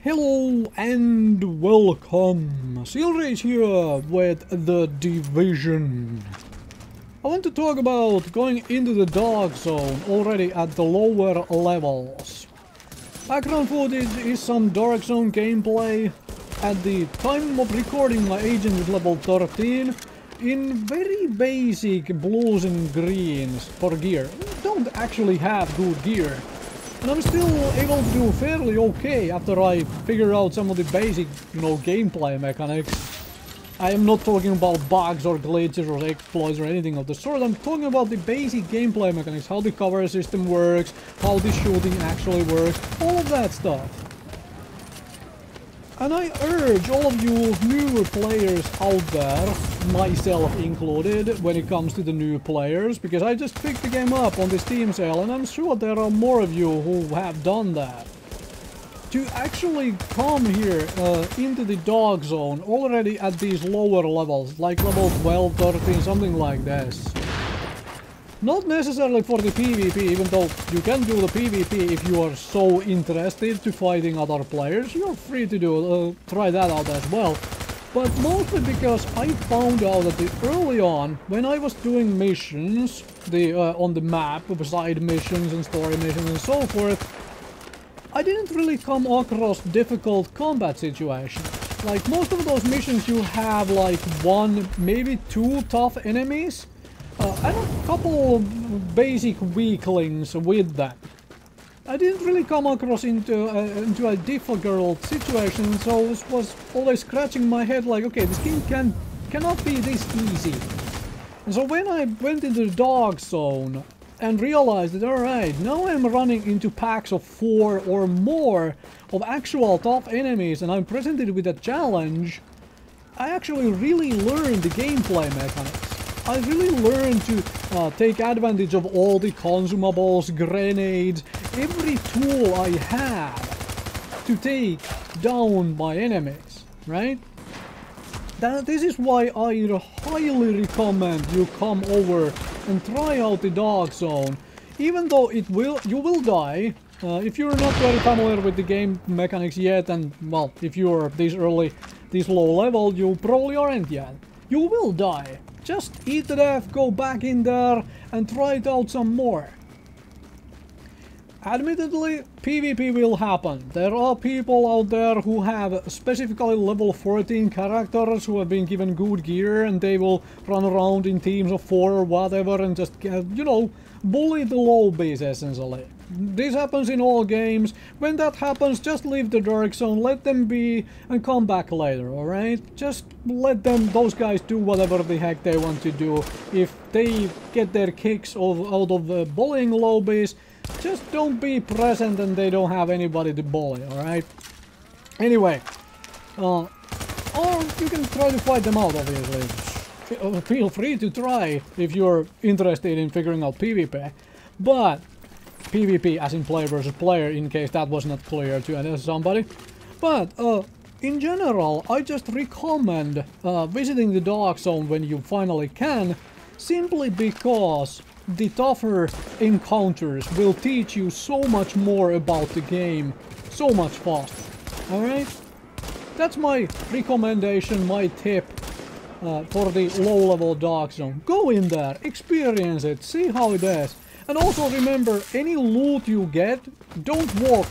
Hello and welcome! Silrace here with The Division. I want to talk about going into the dark zone already at the lower levels. Background footage is some dark zone gameplay. At the time of recording, my agent is level 13 in very basic blues and greens for gear. Don't actually have good gear. And I'm still able to do fairly okay after I figure out some of the basic, gameplay mechanics. I am not talking about bugs or glitches or exploits or anything of the sort. I'm talking about the basic gameplay mechanics, how the cover system works, how the shooting actually works, all of that stuff. And I urge all of you newer players out there, myself included, when it comes to the new players, because I just picked the game up on the Steam sale and I'm sure there are more of you who have done that, to actually come here into the dark zone already at these lower levels, like level 12, 13, something like this. Not necessarily for the PvP, even though you can do the PvP if you are so interested to fighting other players. You're free to try that out as well. But mostly because I found out that early on, when I was doing missions, on the map, side missions and story missions and so forth, I didn't really come across difficult combat situations. Like most of those missions you have like one, maybe two tough enemies. And a couple of basic weaklings with that. I didn't really come across into a difficult situation, so I was always scratching my head like, okay, this game cannot be this easy. And so when I went into the dark zone and realized that, alright, now I'm running into packs of 4 or more of actual tough enemies and I'm presented with a challenge, I actually really learned the gameplay mechanics. I really learned to take advantage of all the consumables, grenades, every tool I have to take down my enemies, right? This is why I highly recommend you come over and try out the dark zone. Even though you will die, if you're not very familiar with the game mechanics yet, and well, if you're this low level, you probably aren't yet. You will die. Just eat the death, go back in there and try it out some more. Admittedly, PvP will happen. There are people out there who have specifically level 14 characters who have been given good gear and they will run around in teams of 4 or whatever and just, bully the lobbies essentially. This happens in all games. When that happens, just leave the dark zone, let them be, and come back later, alright? Just let those guys do whatever the heck they want to do. If they get their kicks out of bullying lobbies, just don't be present and they don't have anybody to bully, alright? Anyway, or you can try to fight them out, obviously. Feel free to try if you're interested in figuring out PvP, but PvP as in player versus player, in case that was not clear to somebody. But in general, I just recommend visiting the dark zone when you finally can, simply because the tougher encounters will teach you so much more about the game so much faster. Alright? That's my recommendation, my tip for the low level dark zone. Go in there, experience it, see how it is. And also remember, any loot you get, don't walk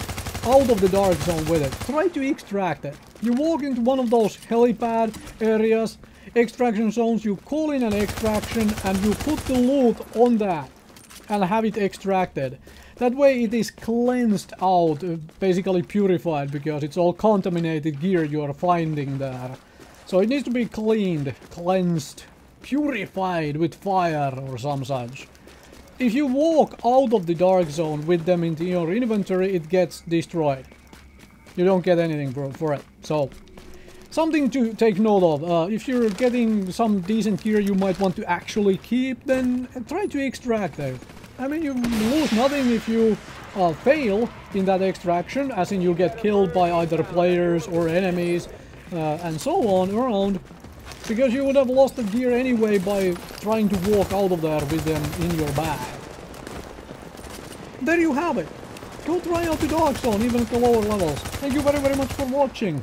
out of the dark zone with it. Try to extract it. You walk into one of those helipad areas, extraction zones, you call in an extraction and you put the loot on that and have it extracted. That way it is cleansed out, basically purified, because it's all contaminated gear you are finding there. So it needs to be cleaned, cleansed, purified with fire or some such. If you walk out of the dark zone with them into your inventory, it gets destroyed. You don't get anything for it. So, something to take note of. If you're getting some decent gear you might want to actually keep, then try to extract it. I mean, you lose nothing if you fail in that extraction, as in you get killed by either players or enemies, and so on around. Because you would have lost the gear anyway by trying to walk out of there with them in your bag. There you have it. Go try out the Dark Zone, even at the lower levels. Thank you very much for watching.